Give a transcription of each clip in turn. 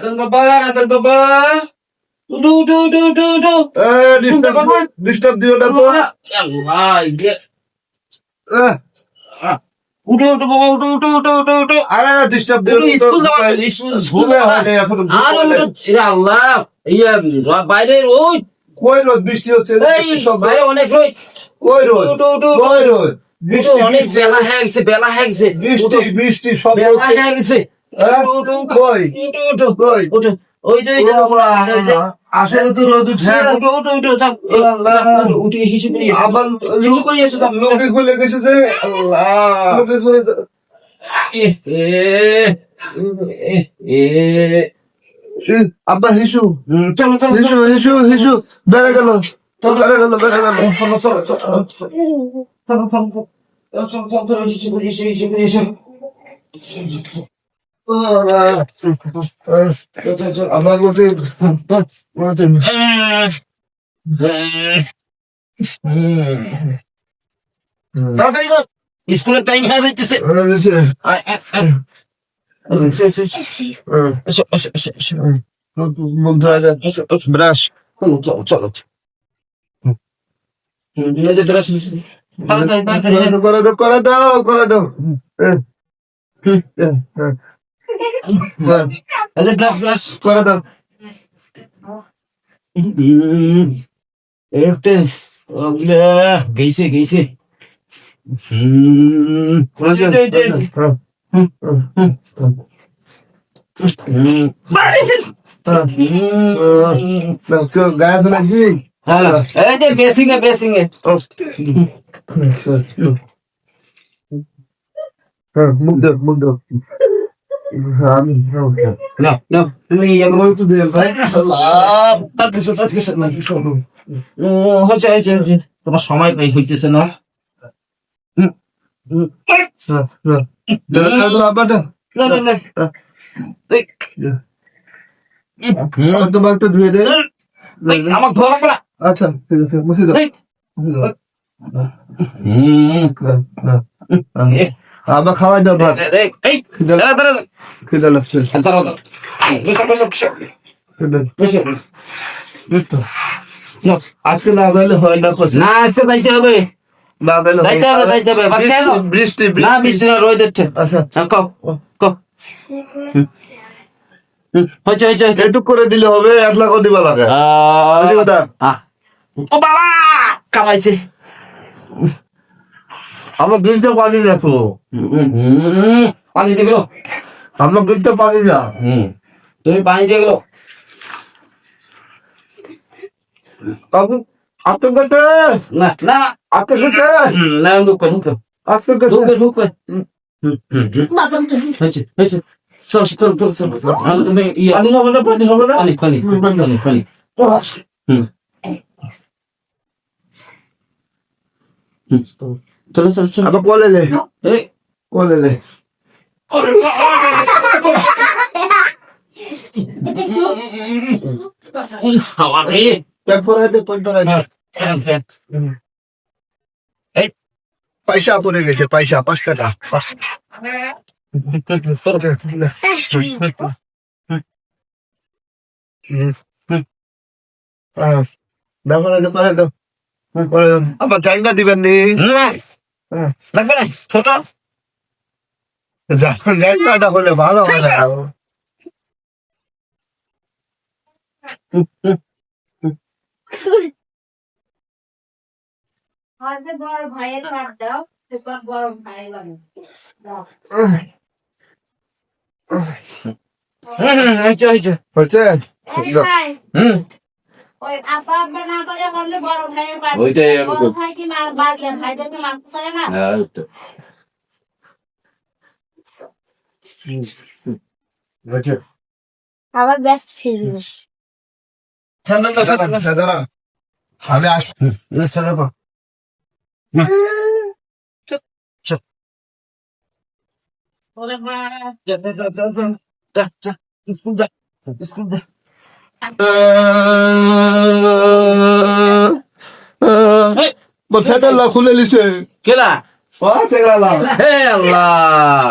রাসেল বাবা উঠো উঠো উঠো উঠো উঠো ডিস্টার্ব দিও না তো। আল্লাহ আহ, উঠো উঠো বাবা উঠো উঠো উঠো উঠো উঠো আরে ডিস্টার্ব দিও না তো। স্কুল যাওয়া স্কুল ঘুমে হয়নি এখন, ঘুম আর হয়নি। আল্লাহ ইয়া বাইরে ওই কই রোদ বৃষ্টি হচ্ছে, এই সব বাইরে অনেক রোদ কই রোদ, উঠো উঠো কই রোদ, উঠো বৃষ্টি অনেক বেলা হয়ে গেছে বেলা হয়ে গেছে বৃষ্টি বৃষ্টি সব বেলা হচ্ছে। হয়ে গেছে হ্যাঁ? উঠো উঠো কই উঠো উঠো কই উঠো ওই যে আসলে তো রোদ উঠছে। উঠো উঠো উঠো যাও উঠে হিসু করে এসো আবার হিসু করে এসো লোকে খুলে গেছে যে, আল্লাহ লোকে খুলে আব্বা হিসু চলো চলো হিসু হিসু হিসু বেড়ে গেল, বেড়ে গেল, বেড়ে গেল। চলো চলো চলো চলো চলো চলো হিসু করে এসো হিসু করে এসো আমার মতে তাড়াতাড়ি কর স্কুলের টাইম হয়ে যাইতেছে এসো এসো এসো এসো ব্রাশ চলো চলো চলো ব্রাশ করে দাও, করে দাও, করে দাও। ব্রাশ করে দাও। গেছে গেছে গায়ে ফেলাচ্ছি। এই যে বেসিং এ বেসিং এ মুখ দাও, মুখ দাও। আমি না না তুমি একটু দিয়ে ভাই। হচ্ছে হচ্ছে হচ্ছে তোমার সময় পাই হইতেছে না আবার দাও। না না না তোমার একটু ধুয়ে দে। আমার ধোয়া লাগবে না আচ্ছা ঠিক আছে, মুছে দাও, মুছে দাও। আবার খাওয়াই দাও ভাত, এই দাঁড়া দাঁড়া খিদে লাগছে। দাঁড়া দাঁড়া বসো বসো বসো বসো না আজকে না গেলে হয় না, কষ্ট না আজকে যাইতে হবে না গেলে হয় যাইতে হবে যাইতে হবে বাচ্চা এলো বৃষ্টি না বৃষ্টি না রোদ হচ্ছে আচ্ছা কও কও হচ্ছে হচ্ছে হচ্ছে একটু করে দিলে হবে, 1 লাখ দিবা লাগে। বুঝলি কথা? ও বাবা কামাইছে আমার গিলতে পানি রাখো, পানি দিয়ে গেলো আমার গিলতে পানি না। তুমি পানি দিয়ে গেলো আপনি আপনার কাছে, না না আপনার কাছে, না ঢুকবে ঢুকবে আপনার কাছে। ঢুকবে ঢুকবে হয়েছে হয়েছে চল চল চল চল তুমি ইয়া পানি হবে না, পানি হবে না। পানি পানি পানি পানি চলো চলো চলো আবার কলে লে, এই কলে লে। খাওয়া রে প্যাক করে দে, প্যাক করে দে। এই পয়সা পড়ে গেছে, পয়সা 5 টাকা। আবার জায়গা দিবেন নি, লাগবে না ছোট যখন জায়গাটা হলে ভালো হয় না। বড় ভাইয়ের ভাত দাও, এরপর বড় ভাই লাগে হয়েছে হয়েছে হচ্ছে ওই আপা আপা না করে বললে বড় ভাইয়ের ভাত ওইটাই আমি বড় ভাই কি মা বাড়িয়া ভাইদেরকে মাফ করে না আবার বেস্ট ফিরবে আমি আসছি। ওরে মা যা স্কুল যা স্কুল যা ছেলেলা খুলে লিছে, কেলা ছেলেলা হে আল্লাহ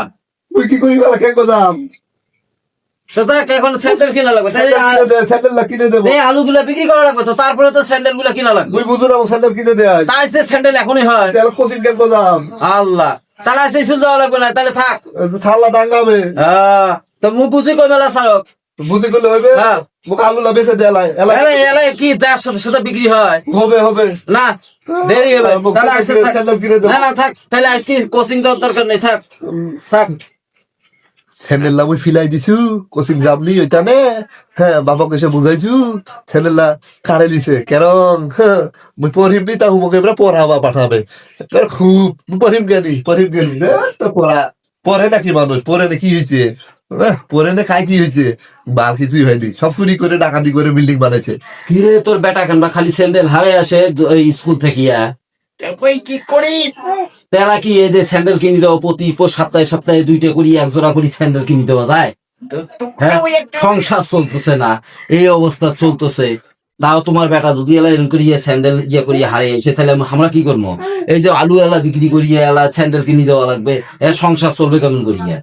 তুই কি করি গেলা, কে কোদাম তো দেখ এখন স্যান্ডেল কিনা লাগবে, তাই স্যান্ডেল কিনে দেবো। এই আলুগুলা বিক্রি করা লাগবে তো, তারপরে তো স্যান্ডেল গুলা কিনা লাগবে। তুই বুঝো না স্যান্ডেল কিনে দেয় তাই সে স্যান্ডেল এখনই হয়। তাহলে কোচিং কেন যাম? আল্লাহ, তাহলে আজকে স্কুল যাওয়া লাগবে না, তাহলে থাক। ছাল্লা ডাঙ্গাবে তো মুখ বুঝি কই মেলা সারক বুঝি করলে হবে। হ্যাঁ। মুখ আলু লাভেছে দেলাই এলাই কি যার সাথে সাথে বিক্রি হয় হবে হবে না, দেরি হবে। মুখ তাহলে আজকে থাক। স্যান্ডেল কিনে দেবো। না না থাক, তাহলে আজকে কোচিং দেওয়ার দরকার নেই, থাক থাক। স্যান্ডেল মুই ফিলাই দিছু কোচিং যাবনি ওইটা নে। হ্যাঁ বাবাকে এসে বুঝাইছু স্যান্ডেল কারে দিছে কেরং। হ্যাঁ মুই পড়িম নি তা হুমকে এবার পড়াবা পাঠাবে তোর খুব পড়িম গেলি তো পড়া পরে নাকি মানুষ পরে না কি হয়েছে পরে না খাই কি হয়েছে বাল কিছুই হয়নি সব চুরি করে ডাকাতি করে বিল্ডিং বানাইছে। কিরে তোর বেটা কেন খালি স্যান্ডেল হারে আসে স্কুল থেকে কি করি তেলা কি এই যে স্যান্ডেল কিনে দেওয়া প্রতি সপ্তাহে সপ্তাহে 2টা করি 1 জোড়া করি স্যান্ডেল কিনে দেওয়া যায়? হ্যাঁ, সংসার চলতেছে না, এই অবস্থা চলতেছে, তাও তোমার বেটা যদি এলা এরকম করিয়ে স্যান্ডেল করিয়ে হারে এসে, তাহলে আমরা কি করবো? এই যে আলু এলা বিক্রি করিয়ে এলা স্যান্ডেল কিনে দেওয়া লাগবে, এর সংসার চলবে কেমন করিয়ে?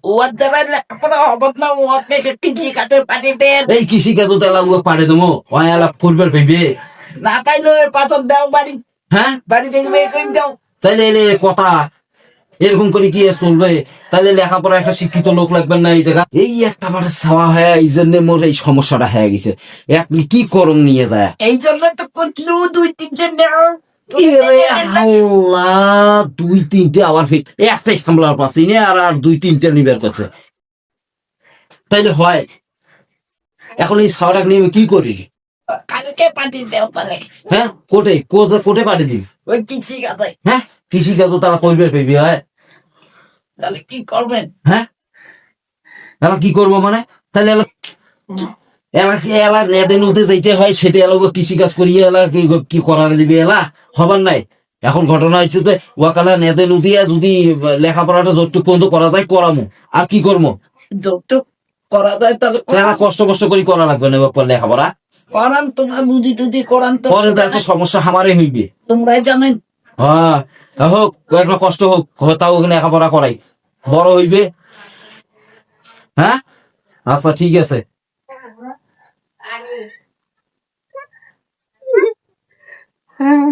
এই কৃষি কাজ এলা ও পারে দেবো এলা করবে ভেবে না পাইলে পাথর দাও বাড়ি হ্যাঁ, বাড়ি থেকে বের করে দাও। তাইলে এলে কথা এরকম করে কি আর চলবে? তাহলে লেখাপড়া একটা শিক্ষিত লোক লাগবে না এই জায়গা? এই একটা বারে ছাওয়া হয়ে এই জন্য মোর এই সমস্যাটা হয়ে গেছে। আপনি কি করম নিয়ে যায়? এই জন্য তো করলু 2-3টে দাও। এরে আল্লাহ, 2-3টে আবার একটাই সামলার পাচ্ছি না, আর 2-3টে নিবার কাছে তাইলে হয়। এখন এই ছাওয়াটাকে নিয়ে আমি কি করি? কালকে পাঠিয়ে দাও তাহলে। হ্যাঁ, কোটে পাঠিয়ে দিস। ওই কৃষি কাজে হ্যাঁ, কৃষি কাজ তারা করবে পেবি হয়। তাহলে কি করবেন? হ্যাঁ, এলা কি করবো মানে? তাহলে এলা নেদে নদে যেটা হয় সেটা এলা কৃষি কাজ করিয়ে এলা কি করা দিবি? এলা হবার নাই। এখন ঘটনা হয়েছে যে ওয়াকালা নেদে নদিয়া যদি লেখাপড়াটা যতটুকু পর্যন্ত করা যায় করামো, আর কি করবো? যতটুক করা যায় তাহলে এলা কষ্ট করি করা লাগবে না বাপ্পা লেখাপড়া। করান, তোমরা বুঝি টুদি করান তো পরে তো একটা সমস্যা আমারই হইবে। তোমরাই জানেন। হ্যাঁ, হোক একটা কষ্ট হোক, তাও ওখানে লেখাপড়া করাই, বড় হইবে। হ্যাঁ, আচ্ছা ঠিক আছে। হ্যাঁ